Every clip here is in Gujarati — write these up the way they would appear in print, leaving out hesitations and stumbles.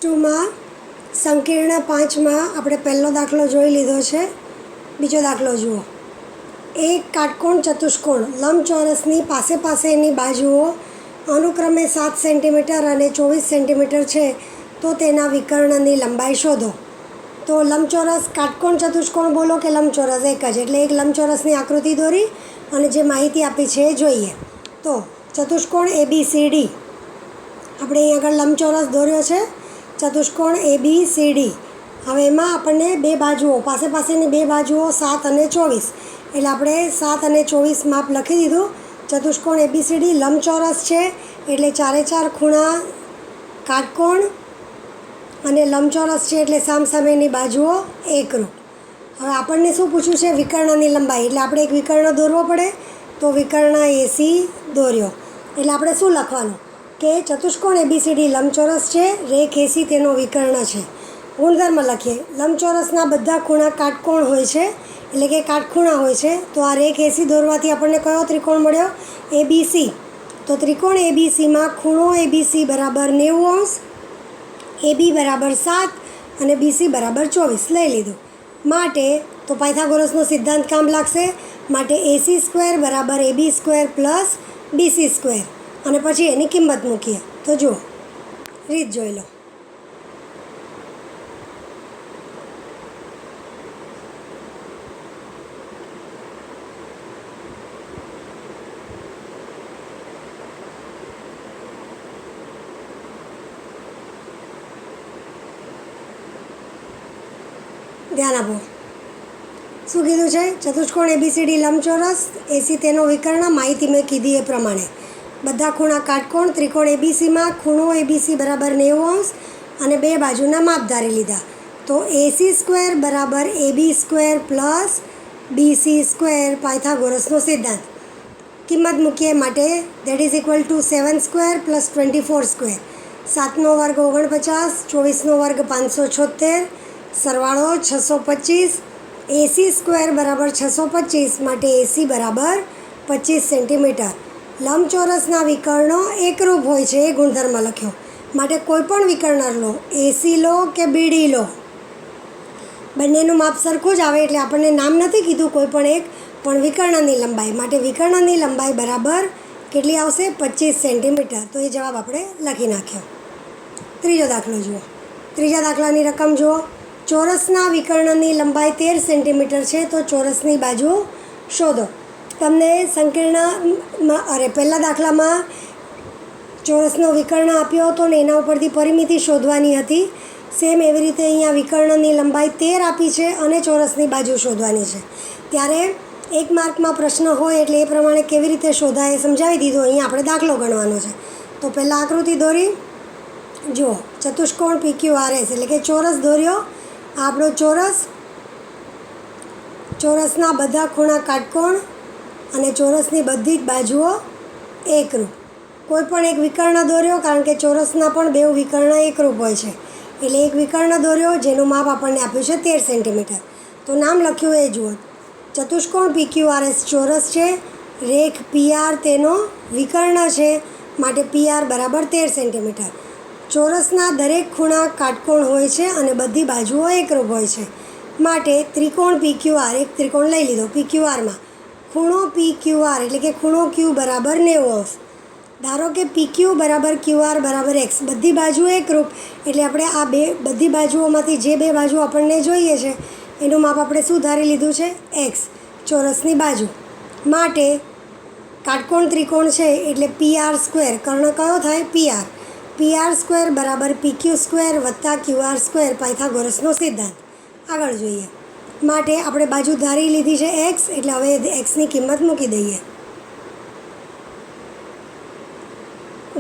ટુમાં સંકીર્ણ 5માં આપણે પહેલો દાખલો જોઈ લીધો છે. બીજો દાખલો જુઓ. એક કાટકોણ ચતુષ્કોણ લંબચોરસની પાસેની બાજુઓ અનુક્રમે 7 સેન્ટીમીટર અને 24 સેન્ટીમીટર છે, તો તેના વિકર્ણની લંબાઈ શોધો. તો લંબચોરસ, કાટકોણ ચતુષ્કોણ બોલો કે લંબચોરસ એક જ, એટલે એક લંબચોરસની આકૃતિ દોરી અને જે માહિતી આપી છે એ જોઈએ. તો ચતુષ્કોણ ABCD, આપણે અહીં આગળ લંબચોરસ દોર્યો છે, ચતુષ્કોણ ABCD. હવે એમાં આપણને બે બાજુઓ, પાસેની બે બાજુઓ 7 અને 24, એટલે આપણે 7 અને 24 માપ લખી દીધું. ચતુષ્કોણ ABCD લંબચોરસ છે, એટલે ચારે ચાર ખૂણા કાટકોણ અને લંબચોરસ છે, એટલે સામસામેની બાજુઓ એકરૂપ. હવે આપણને શું પૂછ્યું છે? વિકર્ણની લંબાઈ. એટલે આપણે એક વિકર્ણ દોરવો પડે. તો વિકર્ણ AC દોર્યો. એટલે આપણે શું લખવાનું કે ચતુષ્કોણ ABCD લંબચોરસ છે, રેખ AC તેનો વિકર્ણ છે. ગુણધર્મ લખીએ. લંબચોરસના બધા ખૂણા કાટકોણ હોય છે, એટલે કે કાટખૂણા હોય છે. તો આ રેખ AC દોરવાથી આપણને કયો ત્રિકોણ મળ્યો? ABC. તો ત્રિકોણ ABCમાં ખૂણો ABC બરાબર 90°, AB બરાબર 7 અને BC બરાબર 24 લઈ લીધું. માટે તો પાયથાગોરસનો સિદ્ધાંત કામ લાગશે. માટે AC² બરાબર AB² પ્લસ BC², અને પછી એની કિંમત મૂકીએ. તો જુઓ, રીત જોઈ લો. ધ્યાન આપો. શું કીધું છે? ચતુષ્કોણ ABCD લંબચોરસ, AC તેનો વિકર્ણ, માહિતી મેં કીધી એ પ્રમાણે. બધા ખૂણા કાટકોણ. ત્રિકોણ ABCમાં ખૂણો ABC બરાબર 90° અને બે બાજુના માપ ધારી લીધા. તો AC² બરાબર AB² પ્લસ BC² પાયથાગોરસનો સિદ્ધાંત. કિંમત મૂકીએ. માટે that is equal to 7² plus 24². 7નો વર્ગ 49, 24નો વર્ગ 576, સરવાળો 625. AC² બરાબર 625, માટે AC બરાબર 25 સેન્ટીમીટર. લંબચોરસના વિકર્ણો એકરૂપ હોય છે, એ ગુણધર્મ લખ્યો. માટે કોઈ પણ વિકર્ણ લો, AC લો કે BD લો, બંનેનું માપ સરખું જ આવે. એટલે આપણને નામ નથી કીધું કોઈ પણ એક, પણ વિકર્ણની લંબાઈ. માટે વિકર્ણની લંબાઈ બરાબર કેટલી આવશે? 25 સેન્ટીમીટર. તો એ જવાબ આપણે લખી નાખ્યો. ત્રીજો દાખલો જુઓ. ત્રીજા દાખલાની રકમ જુઓ. ચોરસના વિકર્ણની લંબાઈ 13 સેન્ટીમીટર છે, તો ચોરસની બાજુ શોધો. તમને સંકીર્ણમાં પહેલા દાખલામાં ચોરસનો વિકર્ણ આપ્યો હતો ને એના ઉપરથી પરિમિતિ શોધવાની હતી. સેમ એવી રીતે અહીંયા વિકર્ણની લંબાઈ 13 આપી છે અને ચોરસની બાજુ શોધવાની છે. ત્યારે એક માર્કમાં પ્રશ્ન હોય એટલે એ પ્રમાણે કેવી રીતે શોધાય એ સમજાવી દીધું. અહીંયા આપણે દાખલો ગણવાનો છે. તો પહેલાં આકૃતિ દોરી. જુઓ, ચતુષ્કોણ PQRS, એટલે કે ચોરસ દોર્યો. આપણો ચોરસ, ચોરસના બધા ખૂણા કાટકોણ અને ચોરસની બધી જ બાજુઓ એકરૂપ. કોઈ પણ એક વિકર્ણ દોર્યો, કારણ કે ચોરસના પણ બે વિકર્ણ એકરૂપ હોય છે. એટલે એક વિકર્ણ દોર્યો જેનું માપ આપણને આપ્યું છે 13 સેન્ટીમીટર. તો નામ લખ્યું એ જુઓ. ચતુષ્કોણ PQRS ચોરસ છે, રેખ PR તેનો વિકર્ણ છે, માટે PR બરાબર 13 સેન્ટીમીટર. ચોરસના દરેક ખૂણા કાટકોણ હોય છે અને બધી બાજુઓ એકરૂપ હોય છે. માટે ત્રિકોણ PQR, એક ત્રિકોણ લઈ લીધો PQRમાં. ખૂણો PQR, એટલે કે ખૂણો Q બરાબર 90°. ધારો કે PQ બરાબર QR બરાબર X, બધી બાજુ એકરૂપ. એટલે આપણે આ બધી બાજુઓમાંથી જે બે બાજુ આપણને જોઈએ છે એનું માપ આપણે શું ધારી લીધું છે? X, ચોરસની બાજુ. માટે કાટકોણ ત્રિકોણ છે, એટલે PR², કર્ણ કયો થાય? PR. PR² બરાબર PQ² વત્તા QR² પાયથાગોરસનો સિદ્ધાંત. આગળ જોઈએ. માટે આપણે બાજુ ધારી લીધી છે X, એટલે હવે Xની કિંમત મૂકી દઈએ.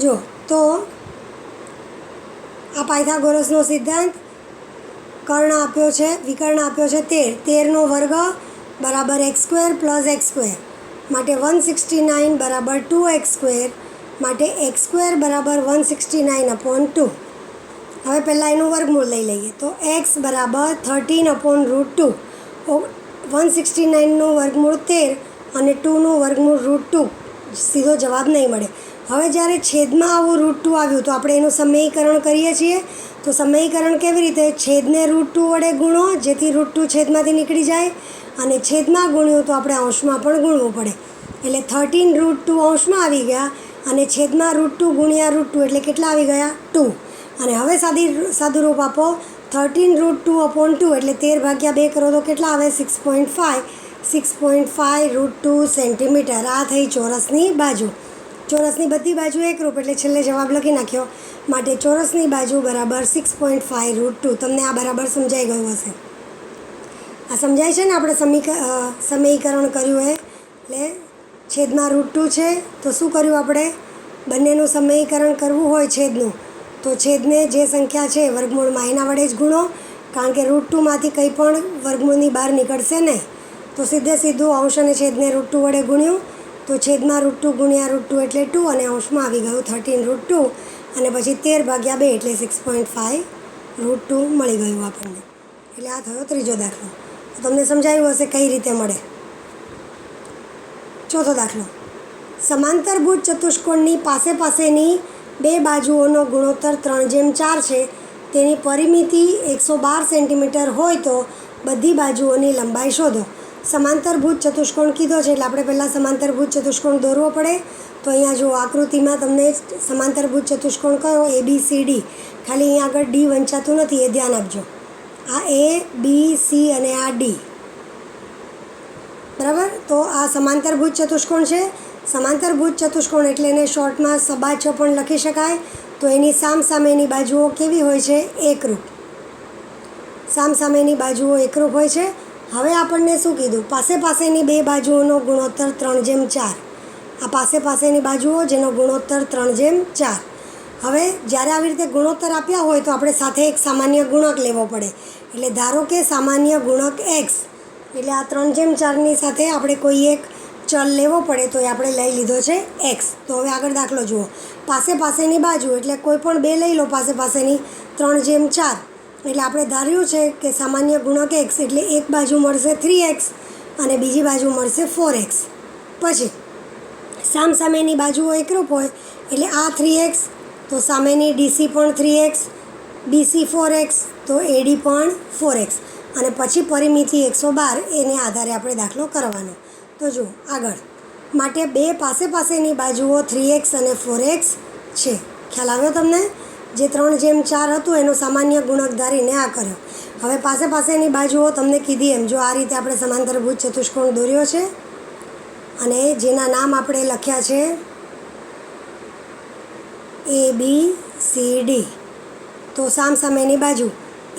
જો તો આ પાયથાગોરસનો સિદ્ધાંત. કર્ણ આપ્યો છે, વિકર્ણ આપ્યો છે 13. 13નો વર્ગ બરાબર x² પ્લસ x². માટે 169 બરાબર 2x². માટે x² બરાબર 169/2. હવે પહેલાં એનું વર્ગમૂળ લઈ લઈએ. તો x બરાબર 13/√2. 169નું વર્ગમૂળ 13 અને 2નું વર્ગમૂળ √2. સીધો જવાબ નહીં મળે. હવે જ્યારે છેદમાં આવું √2 આવ્યું તો આપણે એનું સમીકરણ કરીએ છીએ. તો સમીકરણ કેવી રીતે? છેદને √2 વડે ગુણો જેથી √2 છેદમાંથી નીકળી જાય, અને છેદમાં ગુણ્યું તો આપણે અંશમાં પણ ગુણવું પડે. એટલે 13 √2 અંશમાં આવી ગયા, અને છેદમાં √2 ગુણ્યા √2 એટલે કેટલા આવી ગયા? 2. અને હવે સાદું રૂપ આપો. 13 √2/2 એટલે 13/2 કરો તો કેટલા આવે? 6.5. 6.5 √2 સેન્ટીમીટર. આ થઈ ચોરસની બાજુ. ચોરસની બધી બાજુ એકરૂપ એટલે છેલ્લે જવાબ લખી નાખ્યો. માટે ચોરસની બાજુ બરાબર 6.5 √2. તમને આ બરાબર સમજાઈ ગયું હશે. આ સમજાય છે ને? આપણે સમીકરણ કર્યું એટલે છેદમાં √2 છે તો શું કર્યું આપણે? બંનેનું સમીકરણ કરવું હોય છેદનું, તો છેદને જે સંખ્યા છે વર્ગમૂળમાં એના વડે જ ગુણો, કારણ કે √2માંથી કંઈ પણ વર્ગમૂળની બહાર નીકળશે નહીં. તો સીધું અંશ અને છેદને √2 વડે ગુણ્યું તો છેદમાં √2 ગુણ્યા √2 એટલે 2, અને અંશમાં આવી ગયું 13 √2, અને પછી 13/2 એટલે 6.5 √2 મળી ગયું આપણને. એટલે આ થયો ત્રીજો દાખલો. તો તમને સમજાયું હશે કઈ રીતે મળે. ચોથો દાખલો. સમાંતરભુજ ચતુષ્કોણની પાસેની બે બાજુઓનો ગુણોત્તર 3/4 છે. તેની પરિમિતિ 112 સેન્ટીમીટર હોય તો બધી બાજુઓની લંબાઈ શોધો. સમાંતરભુજ ચતુષ્કોણ કીધો છે એટલે આપણે પહેલાં સમાંતરભુજ ચતુષ્કોણ દોરવો પડે. તો અહીંયા જો આકૃતિમાં તમને સમાંતરભુજ ચતુષ્કોણ કયો? ABCD. ખાલી અહીંયા આગળ D વંચાતું નથી, એ ધ્યાન આપજો. આ ABC અને આ D, બરાબર? તો આ સમાંતરભુજ ચતુષ્કોણ છે. સમાંતરભુજ ચતુષ્કોણ એટલે એને શોર્ટમાં સબાચ પણ લખી શકાય. તો એની સામસામેની બાજુઓ કેવી હોય છે? એકરૂપ. સામસામેની બાજુઓ એકરૂપ હોય છે. હવે આપણને શું કીધું? પાસેની બે બાજુઓનો ગુણોત્તર 3/4. આ પાસેની બાજુઓ જેનો ગુણોત્તર 3/4. હવે જ્યારે આવી રીતે ગુણોત્તર આપ્યા હોય તો આપણે સાથે એક સામાન્ય ગુણક લેવો પડે. એટલે ધારો કે સામાન્ય ગુણક x, એટલે આ 3/4ની સાથે આપણે કોઈ એક ચલ લેવો પડે, તો એ આપણે લઈ લીધો છે x. તો હવે આગળ દાખલો જુઓ. પાસેની બાજુ એટલે કોઈ પણ બે લઈ લો. પાસેની 3/4 એટલે આપણે ધાર્યું છે કે સામાન્ય ગુણક x એટલે એક બાજુ મળશે 3x અને બીજી બાજુ મળશે 4x. પછી સામસામેની બાજુઓ એકરૂપ હોય એટલે આ 3x તો સામેની DC પણ 3x, BC 4x તો AD પણ 4x, અને પછી પરિમિતિ 112 એને આધારે આપણે દાખલો કરવાનો. તો જુઓ આગળ. માટે બે પાસેની બાજુઓ 3x અને 4x છે. ખ્યાલ આવ્યો તમને? જે 3/4 હતું એનો સામાન્ય ગુણક ધારીને આ કર્યો. હવે પાસેની બાજુઓ તમને કીધી એમ જો આ રીતે આપણે સમાંતરભુજ ચતુષ્કોણ દોર્યો છે, અને જેના નામ આપણે લખ્યા છે ABCD. તો સામસામેની બાજુ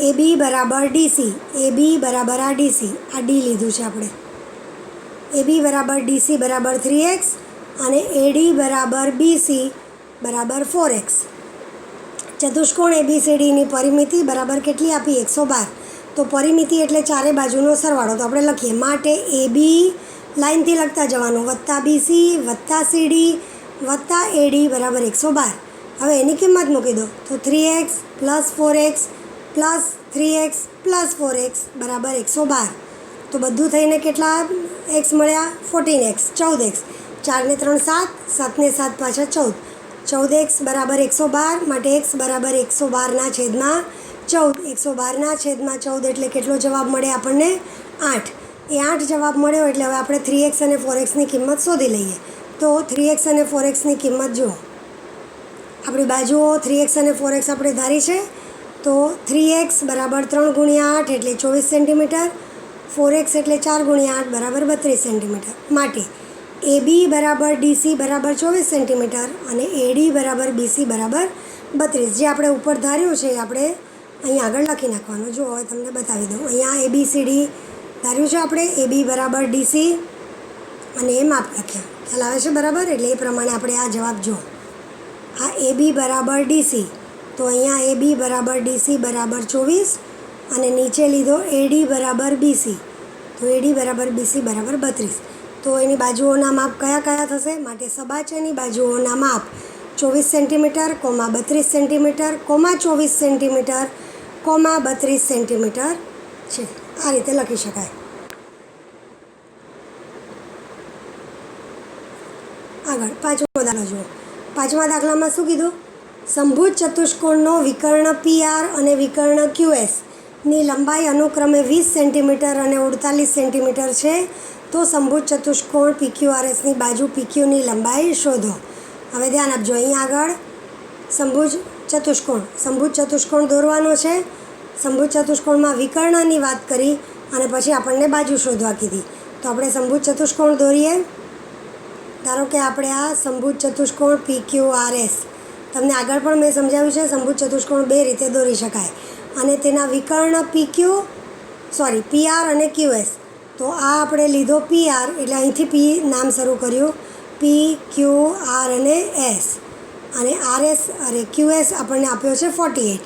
AB બરાબર DC, AB બરાબર આ DC, આ D લીધું છે આપણે. AB બરાબર DC બરાબર 3x અને AD બરાબર BC બરાબર 4x. ચતુષ્કોણ ABCDની પરિમિતિ બરાબર કેટલી આપી? 112. તો પરિમિતિ એટલે ચારે બાજુનો સરવાળો. તો આપણે લખીએ. માટે AB લાઇનથી લખતા જવાનું, વત્તા BC વત્તા CD વત્તા AD બરાબર 112. હવે એની કિંમત મૂકી દો. તો 3x plus 4x plus 3x plus 4x બરાબર 112. તો બધું થઈને કેટલા x મળ્યા? 14x, 14x. 4 ને 3 7, 7 ને 7 પાછા 14. 14x બરાબર 112. માટે x બરાબર 112/14. 112/14 એટલે કેટલો જવાબ મળે આપણને? 8. એ 8 જવાબ મળ્યો. એટલે હવે આપણે 3x અને 4xની કિંમત શોધી લઈએ. તો 3x અને 4xની કિંમત જુઓ. આપણી બાજુઓ 3x અને 4x આપણે ધારી છે. તો 3x બરાબર 3 ગુણ્યા 8 એટલે 24 સેન્ટીમીટર, 4x એટલે 4 ગુણ્યા 8 બરાબર 32 સેન્ટીમીટર. માટે AB બરાબર DC બરાબર 24 સેન્ટીમીટર અને AD બરાબર BC બરાબર 32. જે આપણે ઉપર ધાર્યું છે આપણે અહીંયા આગળ લખી નાખવાનું. જો હવે તમને બતાવી દઉં. અહીંયા ABCD ધાર્યું છે આપણે. AB બરાબર DC અને એ માપ લખ્યા. ખ્યાલ આવે છે બરાબર? એટલે એ પ્રમાણે આપણે આ જવાબ જુઓ. આ AB બરાબર DC, તો અહીંયા AB બરાબર DC બરાબર 24 અને નીચે લીધો AD બરાબર BC, તો AD બરાબર BC બરાબર 32. તો એની બાજુઓના માપ કયા થશે? માટે સબાચેની બાજુઓના માપ 24 સેન્ટીમીટર, 32 સેન્ટીમીટર, 24 સેન્ટીમીટર, 32 સેન્ટીમીટર છે. આ રીતે લખી શકાય. આગળ પાંચમો દાખલો જુઓ. પાંચમા દાખલામાં શું કીધું? સમભુજ ચતુષ્કોણનો વિકર્ણ PR અને વિકર્ણ QS ની લંબાઈ અનુક્રમે 20 સેન્ટીમીટર અને 48 સેન્ટીમીટર છે, તો સમભુજ ચતુષ્કોણ PQRSની બાજુ PQની લંબાઈ શોધો. હવે ધ્યાન આપજો, અહીં આગળ સમભુજ ચતુષ્કોણ દોરવાનો છે. સમભુજ ચતુષ્કોણમાં વિકર્ણની વાત કરી અને પછી આપણને બાજુ શોધવા કીધી. તો આપણે સમભુજ ચતુષ્કોણ દોરીએ. ધારો કે આપણે આ સમભુજ ચતુષ્કોણ PQRS, તમને આગળ પણ મેં સમજાવ્યું છે, સમભુજ ચતુષ્કોણ બે રીતે દોરી શકાય અને તેના વિકર્ણ PR અને QS. તો આ આપણે લીધો PR, એટલે અહીંથી P નામ શરૂ કર્યું, P, Q, R અને S, અને QS આપણને આપ્યો છે 48.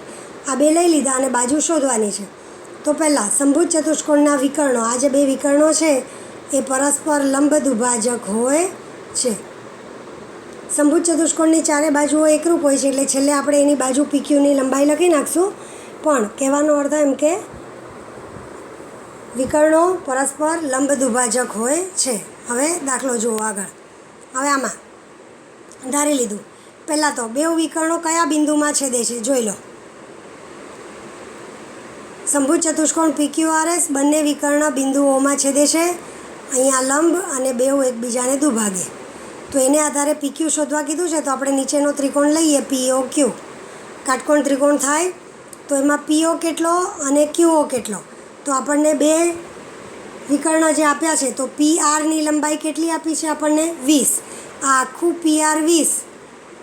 આ બે લઈ લીધા અને બાજુ શોધવાની છે. તો પહેલાં સમભુજ ચતુષ્કોણના વિકર્ણો, આ જે બે વિકર્ણો છે એ પરસ્પર લંબ દુભાજક હોય છે. સમભુજ ચતુષ્કોણની ચારે બાજુઓ એકરૂપ હોય છે, એટલે છેલ્લે આપણે એની બાજુ PQની લંબાઈ લખી નાખશું. પણ કહેવાનો અર્થ એમ કે વિકર્ણો પરસ્પર લંબ દુભાજક હોય છે. હવે દાખલો જુઓ આગળ. હવે આમાં ધારી લીધું. પહેલાં તો બે વિકર્ણો કયા બિંદુમાં છેદે છે જોઈ લો. સમભુજ ચતુષ્કોણ PQRS બંને વિકર્ણ બિંદુઓમાં છેદે છે. અહીંયા લંબ અને બેઉ એકબીજાને દુભાગે. તો એને આધારે PQ શોધવા કીધું છે, તો આપણે નીચેનો ત્રિકોણ લઈએ POQ. કાટકોણ ત્રિકોણ થાય તો એમાં PO કેટલો અને QO કેટલો. તો આપણને બે વિકર્ણ જે આપ્યા છે, તો PRની લંબાઈ કેટલી આપી છે આપણને 20. આ આખું PR 20,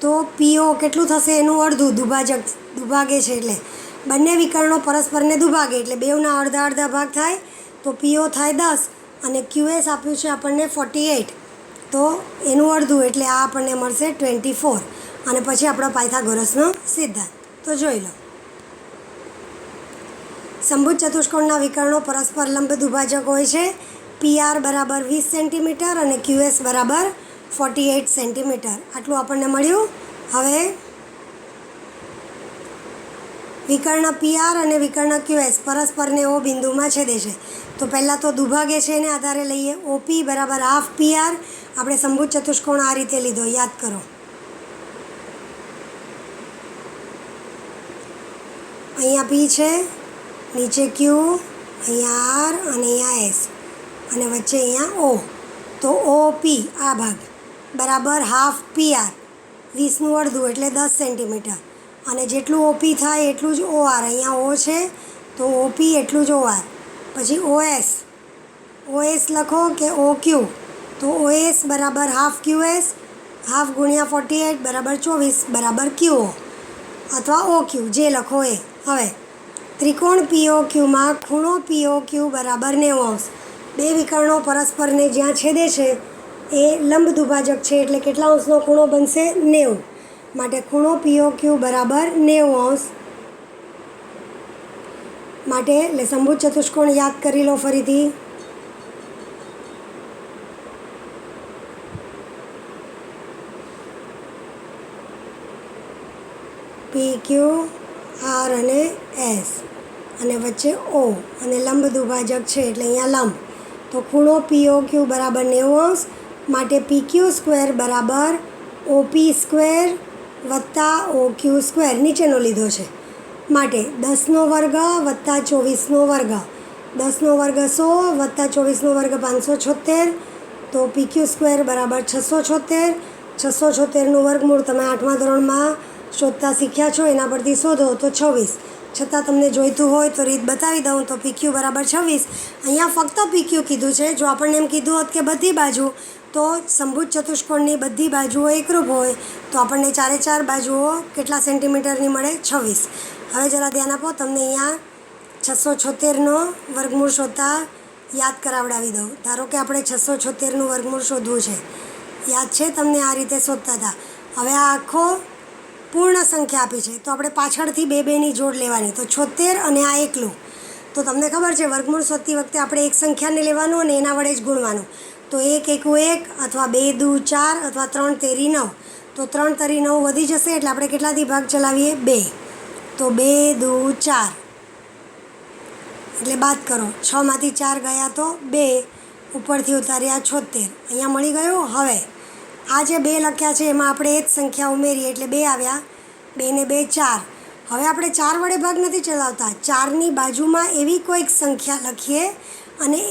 તો PO કેટલું થશે એનું અડધું, દુભાગે છે એટલે બંને વિકર્ણો પરસ્પરને દુભાગે એટલે બેઉના અડધા અડધા ભાગ થાય, તો PO થાય 10 અને QS આપ્યું છે આપણને 48, તો એનું અડધું એટલે આ આપણને મળશે 24. અને પછી આપણો પાયથાગોરસનો સિદ્ધાંત. તો જોઈ લો, સમભુજ ચતુષ્કોણના વિકર્ણો પરસ્પર લંબ દુભાજક હોય છે. PR બરાબર 20 સેન્ટીમીટર અને QS બરાબર 48 સેન્ટીમીટર. આટલું આપણને મળ્યું. હવે વિકર્ણ PR અને વિકર્ણ QS પરસ્પરને O બિંદુમાં છેદે છે. તો પહેલાં તો દુભાગે છે એને આધારે લઈએ. OP બરાબર હાફ PR. આપણે સમભુજ ચતુષ્કોણ આ રીતે લીધો, યાદ કરો. અહીંયા P છે, નીચે Q, અહીંયા R અને અહીંયા S અને વચ્ચે અહીંયા O. તો OP આ ભાગ બરાબર હાફ PR, 20નું અડધું એટલે 10 સેન્ટીમીટર. અને જેટલું OP થાય એટલું જ OR. અહીંયા O છે તો OP એટલું જ OR. પછી OS લખો કે OQ. તો OS બરાબર હાફ QS, હાફ ગુણ્યા 48 બરાબર 24 બરાબર QO અથવા OQ, જે લખો એ. હવે ત્રિકોણ POQમાં ખૂણો POQ બરાબર 90°. બે વિકર્ણો પરસ્પરને જ્યાં છેદે છે એ લંબ દુભાજક છે, એટલે કેટલા અંશનો ખૂણો બનશે 90. માટે ખૂણો POQ બરાબર 90°. માટે એટલે સમભુજ ચતુષ્કોણ યાદ કરી લો ફરીથી. PQ, R અને S અને વચ્ચે O અને લંબ દુભાજક છે એટલે અહીંયા લંબ. તો ખૂણો POQ બરાબર 90°. માટે PQ સ્ક્વેર બરાબર OP સ્ક્વેર વત્તા OQ સ્ક્વેર નીચેનો લીધો છે. માટે 10નો વર્ગ વત્તા 24નો વર્ગ, 10નો વર્ગ 100 વત્તા 24નો વર્ગ 576. તો PQ સ્ક્વેર બરાબર 676. 676નું વર્ગમૂળ તમે 8મા ધોરણમાં શોધતા શીખ્યા છો, એના પરથી શોધો તો 26. છતાં તમને જોઈતું હોય તો રીત બતાવી દઉં. તો PQ બરાબર 26. અહીંયા ફક્ત PQ કીધું છે. જો આપણને એમ કીધું હોત કે બધી બાજુ, તો સમભુજ ચતુષ્કોણની બધી બાજુઓ એકરૂપ હોય તો આપણને ચારે ચાર બાજુઓ કેટલા સેન્ટીમીટરની મળે? 26. હવે જરા ધ્યાન આપો, તમને અહીંયા 676નો વર્ગમૂળ શોધતા યાદ કરાવડાવી દઉં. ધારો કે આપણે 676નું વર્ગમૂળ શોધવું છે, યાદ છે તમને? આ રીતે શોધતા હતા. હવે આ આખો પૂર્ણ સંખ્યા આપી છે, તો આપણે પાછળથી બેની જોડ લેવાની. તો 76 અને આ એકલું. તો તમને ખબર છે વર્ગમૂળ શોધતી વખતે આપણે એક સંખ્યાને લેવાનું અને એના વડે જ ગુણવાનું. તો 1 એકુ 1 અથવા 2 દુ 4 અથવા 3 તેરી 9. તો 3 તરી 9 વધી જશે એટલે આપણે કેટલાથી ભાગ ચલાવીએ? 2. તો 2 દુ 4 એટલે બાદ કરો. 6માંથી 4 ગયા તો 2, ઉપરથી ઉતાર્યા 76. અહીંયા મળી ગયું. હવે આ જે 2 લખ્યા છે એમાં આપણે એ જ સંખ્યા ઉમેરીએ એટલે 2 આવ્યા. 2 ને 2 4. હવે આપણે 4 વડે ભાગ નથી ચલાવતા, 4ની બાજુમાં એવી કોઈક સંખ્યા લખીએ અને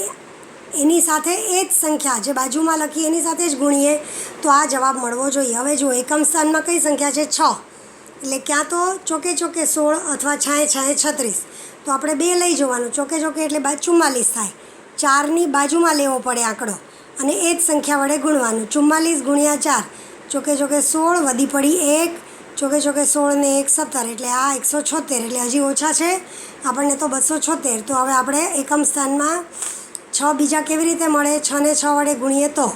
એની સાથે એ જ સંખ્યા જે બાજુમાં લખીએ એની સાથે જ ગુણીએ તો આ જવાબ મળવો જોઈએ. હવે જુઓ, એકમ સ્થાનમાં કઈ સંખ્યા છે? 6. એટલે ક્યાં તો ચોકે ચોકે 16 અથવા છાંયે છાંયે 36. તો આપણે 2 લઈ જવાનું, ચોકે ચોકે એટલે 44 થાય. 4ની બાજુમાં લેવો પડે આંકડો અને એ જ સંખ્યા વડે ગુણવાનું. 44 ગુણ્યા 4, ચોકે ચોકે 16, વધી પડી 1, ચોકે ચોકે 16 ને 1 17, એટલે આ 176. એટલે હજી ઓછા છે આપણને તો 276. તો હવે આપણે એકમ સ્થાનમાં 6 બીજા કેવી રીતે મળે? 6 ને 6 વડે ગુણીએ તો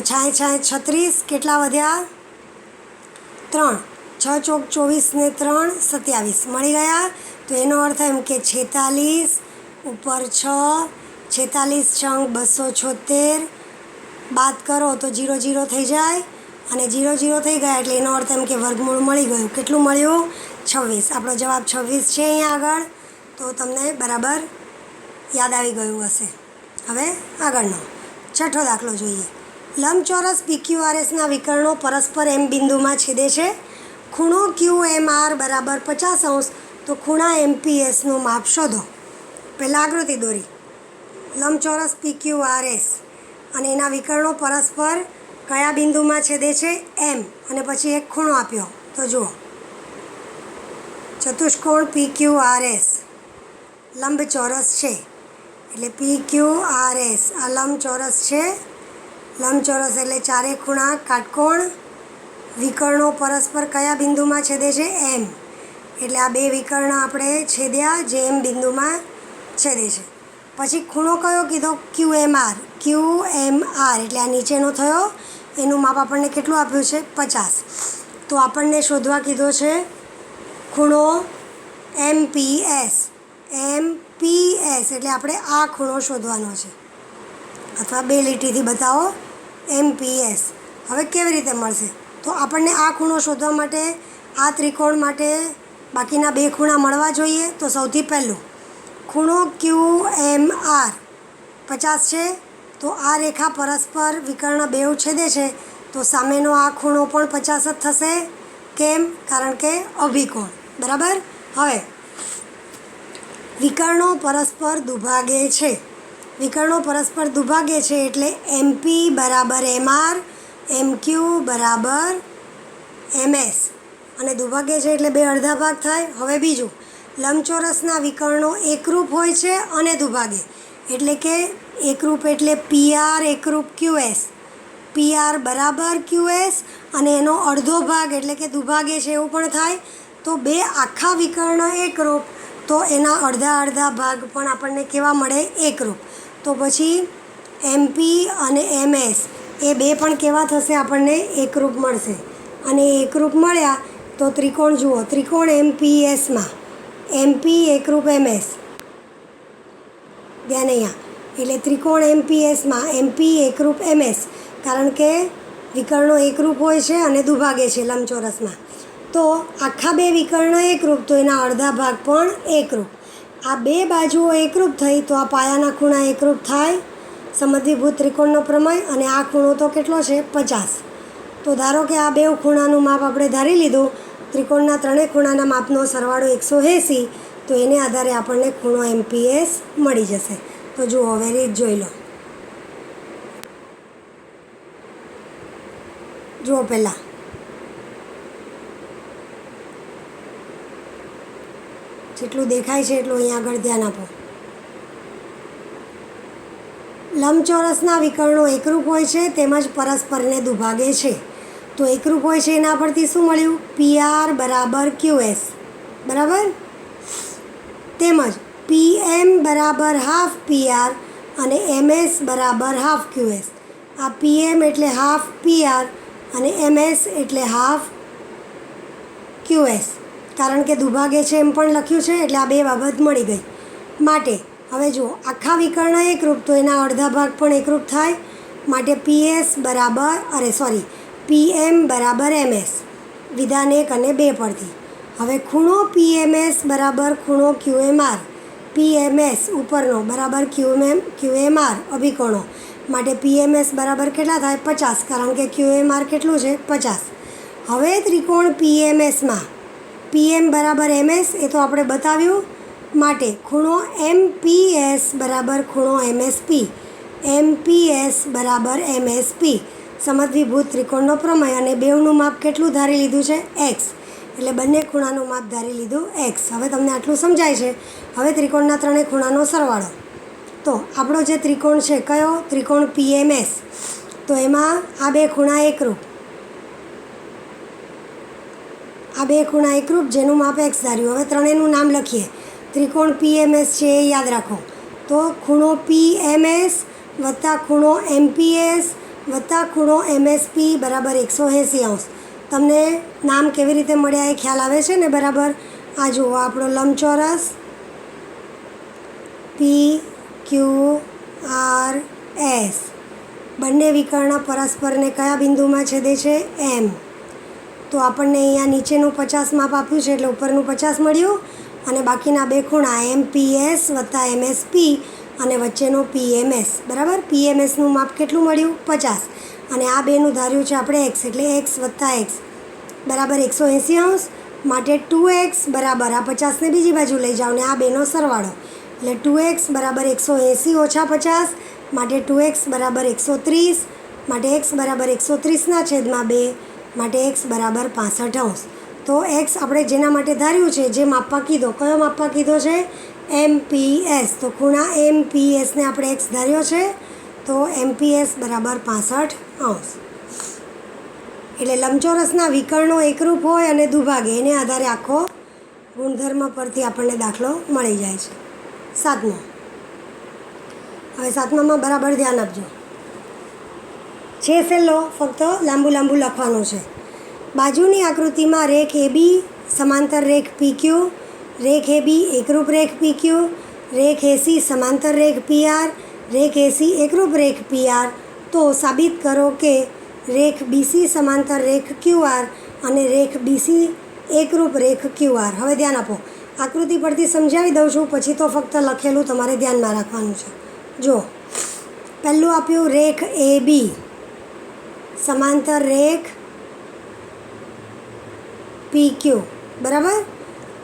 છાંયે છાંયે 36, કેટલા વધ્યા? 3. 6 ચોક 24 ને 3 27 મળી ગયા. તો એનો અર્થ એમ કે 46 ઉપર 6, 46 છંગ 276, બાદ કરો તો 0 0 થઈ જાય અને 0 0 થઈ ગયા એટલે એનો અર્થ એમ કે વર્ગમૂળ મળી ગયું. કેટલું મળ્યું? 26. આપણો જવાબ 26 છે અહીંયા આગળ. તો તમને બરાબર યાદ આવી ગયું હશે. હવે આગળનો 6થો દાખલો જોઈએ. લંબચોરસ PQRSના વિકર્ણો પરસ્પર M બિંદુમાં છેદે છે. ખૂણો QMR બરાબર 50°, તો ખૂણા MPSનું માપ શોધો. પહેલાં આકૃતિ દોરી. લંબચોરસ PQRS અને એના વિકર્ણો પરસ્પર કયા બિંદુમાં છેદે છે? M, અને પછી એક ખૂણો આપ્યો. તો જુઓ, ચતુષ્કોણ PQRS લંબચોરસ છે એટલે PQRS આ લંબચોરસ છે. લંબચોરસ એટલે ચારે ખૂણા કાટકોણ. વિકર્ણો પરસ્પર કયા બિંદુમાં છેદે છે? M. એટલે આ 2 વિકર્ણ આપણે છેદ્યા જે M બિંદુમાં છેદે છે. પછી ખૂણો કયો કીધો? QMR. QMR એટલે આ નીચેનો થયો, એનું માપ આપણને કેટલું આપ્યું છે? 50. તો આપણને શોધવા કીધો છે ખૂણો MPS. MPS એટલે આપણે આ ખૂણો શોધવાનો છે, અથવા 2 લીટીથી બતાવો MPS. હવે કેવી રીતે મળશે? તો આપણને આ ખૂણો શોધવા માટે આ ત્રિકોણ માટે બાકીના 2 ખૂણા મળવા જોઈએ. તો સૌથી પહેલું ખૂણો QMR 50 છે, તો આ રેખા પરસ્પર વિકર્ણ 2 છેદે છે, તો સામેનો આ ખૂણો પણ 50 જ થશે. કેમ? કારણ કે અભિકોણ. બરાબર. હવે વિકર્ણો પરસ્પર દુભાગે છે. વિકર્ણો પરસ્પર દુભાગે છે એટલે MP બરાબર MR, MQ બરાબર MS, અને દુભાગે છે એટલે 2 અડધા ભાગ થાય. હવે બીજું, લંબચોરસના વિકર્ણો એકરૂપ હોય છે અને દુભાગે, એટલે કે એકરૂપ એટલે PR એકરૂપ QS. PR બરાબર QS અને એનો અડધો ભાગ એટલે કે દુભાગે છે એવું પણ થાય. તો 2 આખા વિકર્ણ એકરૂપ, તો એના અડધા અડધા ભાગ પણ આપણને કેવા મળે? એકરૂપ. તો પછી MP અને MS એ 2 પણ કેવા થશે? આપણને એકરૂપ મળશે. અને એકરૂપ મળ્યા તો ત્રિકોણ જુઓ, ત્રિકોણ MPSમાં MP એકરૂપ MS, ધ્યાન અહીંયા. એટલે ત્રિકોણ MPSમાં MP એકરૂપ MS, કારણ કે વિકર્ણો એકરૂપ હોય છે અને દુભાગે છે લંબચોરસમાં. તો આખા 2 વિકર્ણ એકરૂપ, તો એના અડધા ભાગ પણ એકરૂપ. આ 2 બાજુઓ એકરૂપ થઈ તો આ પાયાના ખૂણા એકરૂપ થાય. સમદ્વિભુજ ત્રિકોણનો પ્રમેય. અને આ ખૂણો તો કેટલો છે? 50. તો ધારો કે આ 2 ખૂણાનું માપ આપણે ધારી લીધું. ત્રિકોણના 3 ખૂણાના માપનો સરવાળો 180, તો એને આધારે આપણને ખૂણો MPS મળી જશે. તો જુઓ, હવે રીત જોઈ લો. જુઓ પહેલાં જેટલું દેખાય છે એટલું અહીંયા આગળ ધ્યાન આપો. લંબચોરસના વિકર્ણો એકરૂપ હોય છે તેમજ પરસ્પરને દુભાગે છે. તો એકરૂપ હોય છે એના પરથી શું મળ્યું? PR બરાબર QS બરાબર, તેમજ PM બરાબર હાફ PR અને MS બરાબર હાફ QS. આ PM એટલે હાફ PR અને MS એટલે હાફ QS. કારણ કે દુભાગે છે એમ પણ લખ્યું છે એટલે આ 2 બાબત મળી ગઈ. માટે હવે જુઓ, આખા વિકર્ણ એકરૂપ, તો એના અડધા ભાગ પણ એકરૂપ થાય. માટે PM બરાબર MS, વિધાન 1 અને 2 પરથી. હવે ખૂણો PMS બરાબર ખૂણો QMR. PMS ઉપરનો બરાબર QMR અભિકોણો, માટે PMS બરાબર કેટલા થાય? 50, કારણ કે QMR કેટલું છે? 50. હવે ત્રિકોણ PMSમાં PM બરાબર MS એ તો આપણે બતાવ્યું. માટે ખૂણો MPS બરાબર ખૂણો MSP. MPS બરાબર MSP સમદ્વિભુજ ત્રિકોણનો પ્રમેય. અને બેવનું માપ કેટલું ધારી લીધું છે? x. એટલે બંને ખૂણાનું માપ ધારી લીધું x. હવે તમને આટલું સમજાય છે. હવે ત્રિકોણના ત્રણેય ખૂણાનો સરવાળો. તો આપણો જે ત્રિકોણ છે કયો? ત્રિકોણ PMS. તો એમાં આ બે ખૂણા એકરૂપ, આ બે ખૂણા એકરૂપ જેનું માપ x ધાર્યું. હવે ત્રણેયનું નામ લખીએ. ત્રિકોણ PMS છે એ યાદ રાખો. તો ખૂણો PMS વત્તા ખૂણો MPS વત્તા ખૂણો MSP બરાબર 180°. તમને નામ કેવી રીતે મળ્યા એ ખ્યાલ આવે છે ને બરાબર? આ જુઓ આપણો લંબચોરસ PQRS. બંને વિકર્ણ પરસ્પરને કયા બિંદુમાં છેદે છે? M. તો આપણને અહીંયા નીચેનું 50 માપ આપ્યું છે એટલે ઉપરનું 50 મળ્યું. અને બાકીના બે ખૂણા MPS વત્તા MSP અને વચ્ચેનો PMS બરાબર. PMSનું માપ કેટલું મળ્યું? 50. અને આ બેનું ધાર્યું છે આપણે x. એટલે x વત્તા x બરાબર 180°. માટે 2x બરાબર આ 50ને બીજી બાજુ લઈ જાઓ ને આ બેનો સરવાળો. એટલે 2x બરાબર 180 ઓછા 50 માટે 2x બરાબર 130. માટે x બરાબર 130ના છેદમાં 2 માટે x બરાબર 65°. તો x આપણે જેના માટે ધાર્યું છે, જે માપવા કીધો, કયો માપવા કીધો છે? MPS. તો ખૂણા MPSને આપણે x ધાર્યો છે. તો MPS બરાબર 65°. એટલે લંબચોરસના વિકર્ણો એકરૂપ હોય અને દુભાગે એને આધારે આખો ગુણધર્મ પરથી આપણને દાખલો મળી જાય છે. 7મો. હવે 7મામાં બરાબર ધ્યાન આપજો. છે સહેલો, ફક્ત લાંબુ લખવાનું છે. બાજુની આકૃતિમાં રેખ AB સમાંતર રેખ PQ, રેખ AB એકરૂપ રેખ PQ, રેખ AC સમાંતર રેખ PR, રેખ AC એકરૂપ રેખ PR. તો સાબિત કરો કે રેખ BC સમાંતર રેખ QR અને રેખ BC એકરૂપ રેખ QR. હવે ધ્યાન આપો. આકૃતિ પરથી સમજાવી દઉં છું, પછી તો ફક્ત લખેલું તમારે ધ્યાનમાં રાખવાનું છે. જો પહેલું આપ્યું રેખ AB સમાંતર રેખ PQ બરાબર.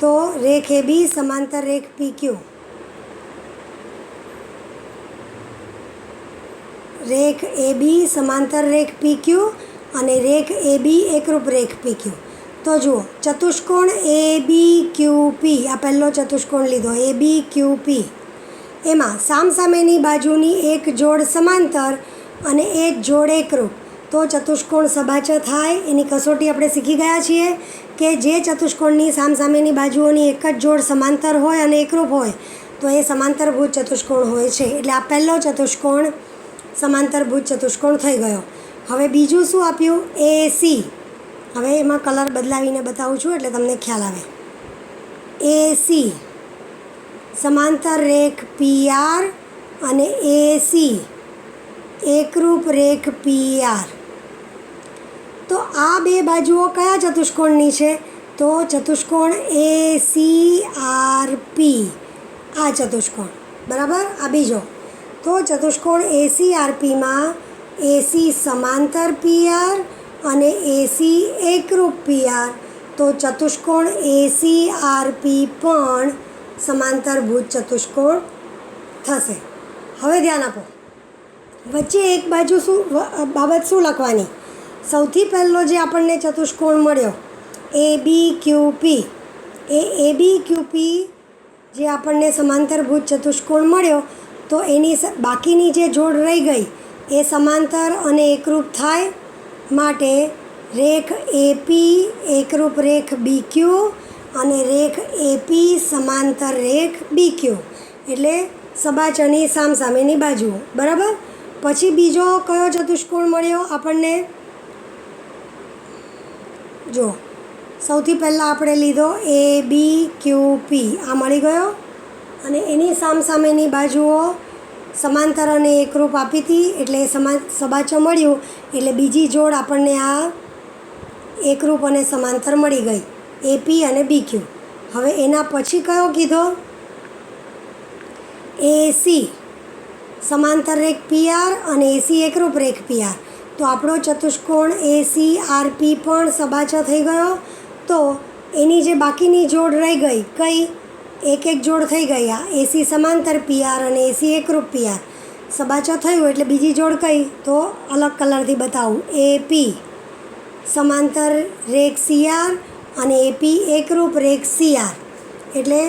તો રેખ AB સમાંતર રેખ PQ, રેખ AB સમાંતર રેખ PQ અને રેખ AB એકરૂપ રેખ PQ. તો જુઓ ચતુષ્કોણ ABQP, આ પહેલો ચતુષ્કોણ લીધો ABQP. એમાં સામસામેની બાજુની એક જોડ સમાંતર અને એક જોડ એકરૂપ. તો ચતુષ્કોણ સબાચ થાય એની કસોટી આપણે શીખી ગયા છીએ કે જે ચતુષ્કોણની સામસામેની બાજુઓની એક જ જોડ સમાંતર હોય અને એકરૂપ હોય તો એ સમાંતરભુજ ચતુષ્કોણ હોય છે. એટલે આ પહેલો ચતુષ્કોણ સમાંતરભુજ ચતુષ્કોણ થઈ ગયો. હવે બીજું શું આપ્યું? AC. હવે એમાં કલર બદલાવીને બતાવું છું એટલે તમને ખ્યાલ આવે. AC સમાંતર રેખ PR અને AC એકરૂપ રેખ PR. તો આ બે બાજુઓ કયા ચતુષ્કોણની છે? તો ચતુષ્કોણ ACRP. આ ચતુષ્કોણ બરાબર. આ બીજો. તો ચતુષ્કોણ ACRPમાં AC સમાંતર PR અને AC એકરૂપ PR. તો ચતુષ્કોણ ACRP પણ સમાંતરભુજ ચતુષ્કોણ થશે. હવે ધ્યાન આપો. વચ્ચે એક બાજુ બાબત શું લખવાની? સૌથી પહેલો જે આપણને ચતુષ્કોણ મળ્યો ABQP, એ ABQP જે આપણને સમાંતરભુજ ચતુષ્કોણ મળ્યો તો એની બાકીની જે જોડ રહી ગઈ એ સમાંતર અને એકરૂપ થાય. માટે રેખ AP એકરૂપ રેખ BQ અને રેખ AP સમાંતર રેખ BQ. એટલે સબાચની સામસામેની બાજુઓ બરાબર. પછી બીજો કયો ચતુષ્કોણ મળ્યો આપણને? જો સૌથી પહેલાં આપણે લીધો ABQP. આ મળી ગયો અને એની સામસામેની બાજુઓ સમાંતર અને એકરૂપ આપી હતી એટલે સબાચો મળ્યું. એટલે બીજી જોડ આપણને આ એકરૂપ અને સમાંતર મળી ગઈ AP અને BQ. હવે એના પછી કયો કીધો? AC સમાંતર રેખ PR અને AC એકરૂપ રેખ PR. તો આપણો ચતુષ્કોણ ACRP પણ સબાચો થઈ ગયો. તો એની જે બાકીની જોડ રહી ગઈ કઈ એક એક જોડ થઈ ગઈ આ એસી સમાંતર પીઆર અને એસી એકરૂપ પીઆર સબાચો થયું એટલે બીજી જોડ કઈ તો અલગ કલરથી બતાવું એપી સમાંતર રેખ સીઆર અને એપી એકરૂપ રેખ સીઆર એટલે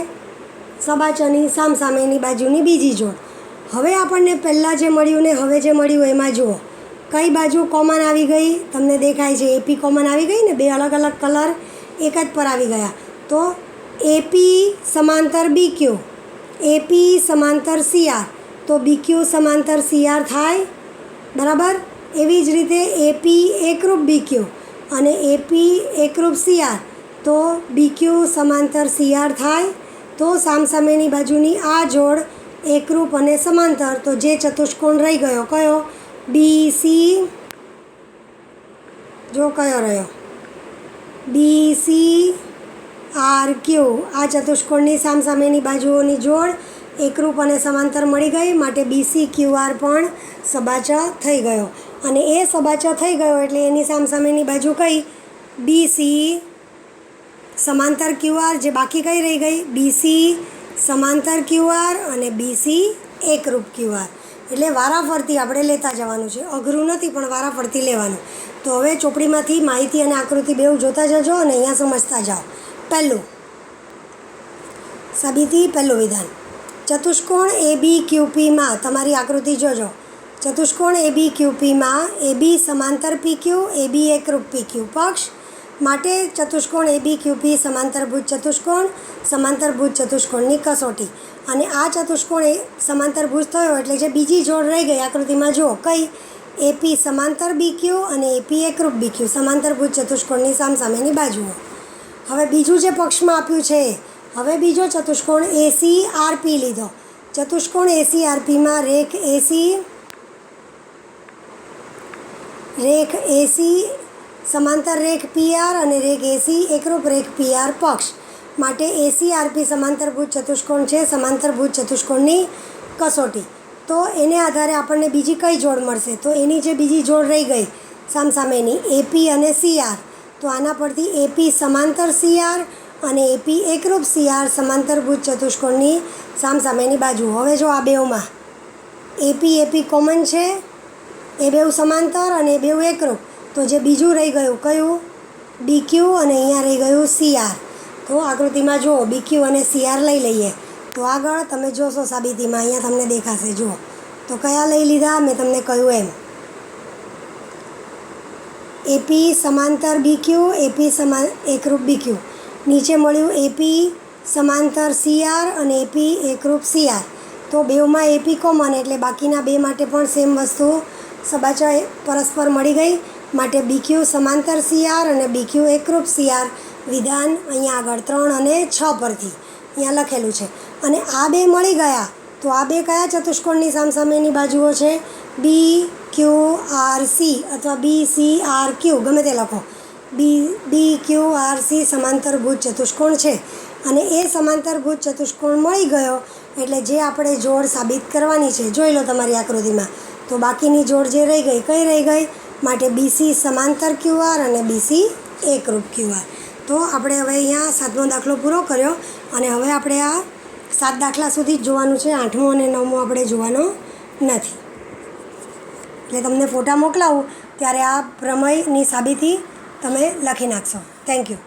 સબાચોની સામસામેની બાજુની બીજી જોડ. હવે આપણને પહેલાં જે મળ્યું ને હવે જે મળ્યું એમાં જુઓ કઈ બાજુ કોમન આવી ગઈ તમને દેખાય છે એપી કોમન આવી ગઈ ને બે અલગ અલગ કલર એક જ પર આવી ગયા તો એપી સમાંતર બીક્યુ એપી સમાંતર સીઆર તો બીક્યુ સમાંતર સીઆર થાય બરાબર. એવી જ રીતે એપી એકરૂપ બીક્યુ અને એપી એકરૂપ સીઆર તો બીક્યુ સમાંતર સીઆર થાય તો સામસામેની બાજુની આ જોડ એકરૂપ અને સમાંતર તો જે ચતુષ્કોણ રહી ગયો કયો બી સી જો કયો રહ્યો બી સી આર ક્યુ આ ચતુષ્કોણની સામસામેની બાજુઓની જોડ એકરૂપ અને સમાંતર મળી ગઈ માટે બીસી ક્યુઆર પણ સબાચા થઈ ગયો અને એ સબાચા થઈ ગયો એટલે એની સામસામેની બાજુ કઈ બીસી સમાંતર ક્યુઆર જે બાકી કઈ રહી ગઈ બીસી સમાંતર ક્યુઆર અને બીસી એકરૂપ ક્યુઆર એટલે વારાફરતી આપણે લેતા જવાનું છે. અઘરું નથી પણ વારાફરતી લેવાનું. તો હવે ચોપડીમાંથી માહિતી અને આકૃતિ બેઉ જોતા જજો અને અહીંયા સમજતા જાઓ. પહેલું સાબિતી પહેલું વિધાન ચતુષ્કોણ એ બી ક્યુપીમાં તમારી આકૃતિ જોજો ચતુષ્કોણ એ બી ક્યુપીમાં એ બી સમાંતર પીક્યુ એ બી એકરૂપ પીક્યુ પક્ષ માટે ચતુષ્કોણ એ બી ક્યુપી સમાંતરભુજ ચતુષ્કોણની કસોટી અને આ ચતુષ્કોણ એ સમાંતરભુજ થયો એટલે જે બીજી જોડ રહી ગઈ આકૃતિમાં જુઓ કઈ એપી સમાંતર બીક્યુ અને એપી એકરૂપ બીક્યુ સમાંતરભુજ ચતુષ્કોણની સામસામેની બાજુઓ. હવે બીજું જે પક્ષમાં આપ્યું છે હવે બીજો ચતુષ્કોણ એસી આરપી લીધો ચતુષ્કોણ એસી આરપીમાં રેખ એસી સમાંતર રેખ પીઆર અને રેખ એસી એકરૂપ રેખ પીઆર પક્ષ માટે એસી આરપી સમાંતરભુજ ચતુષ્કોણ છે સમાંતરભુજ ચતુષ્કોણની કસોટી. તો એને આધારે આપણને બીજી કઈ જોડ મળશે તો એની જે બીજી જોડ રહી ગઈ સામસામેની એપી અને સીઆર તો આના પરથી એપી સમાંતર સીઆર અને એપી એકરૂપ સીઆર સમાંતરભુજ ચતુષ્કોણની સામસામેની બાજુ. હવે જો આ બેઉમાં એપી કોમન છે એ બેઉ સમાંતર અને એ બેઉ એકરૂપ તો જે બીજું રહી ગયું કયું બીક્યુ અને અહીંયા રહી ગયું સીઆર. તો આકૃતિમાં જુઓ બીક્યુ અને સીઆર લઈ લઈએ તો આગળ તમે જોશો સાબિતીમાં અહીંયા તમને દેખાશે જુઓ તો કયા લઈ લીધા મેં તમને કહ્યું એમ એપી સમાંતર બીક્યુ એપી એકરૂપ બીક્યુ નીચે મળ્યું એપી સમાંતર સીઆર અને એપી એકરૂપ સીઆર તો બેઉમાં એપી કોમન એટલે બાકીના બે માટે પણ સેમ વસ્તુ સબાચા પરસ્પર મળી ગઈ માટે બીક્યુ સમાંતર સીઆર અને બીક્યુ એકરૂપ સીઆર વિધાન અહીંયા આગળ 3 અને 6 પરથી અહીંયા લખેલું છે. અને આ બે મળી ગયા તો આ બે કયા ચતુષ્કોણની સામસામેની બાજુઓ છે બી ક્યુ આર સી અથવા બી સી આર ક્યુ ગમે તે લખો બી ક્યુ આર સી સમાંતરભુજ ચતુષ્કોણ છે અને એ સમાંતરભુજ ચતુષ્કોણ મળી ગયો એટલે જે આપણે જોડ સાબિત કરવાની છે જોઈ લો તમારી આકૃતિમાં તો બાકીની જોડ જે રહી ગઈ કઈ રહી ગઈ માટે બીસી સમાંતર ક્યુઆર અને બીસી એકરૂપ ક્યુઆર. તો આપણે હવે અહીંયા 7મો દાખલો પૂરો કર્યો અને હવે આપણે આ 7 દાખલા સુધી જ જોવાનું છે 8મો અને 9મો આપણે જોવાનો નથી. એટલે તમને ફોટા મોકલાવું ત્યારે આ પ્રમેયની સાબિતી તમે લખી નાખશો. Thank you.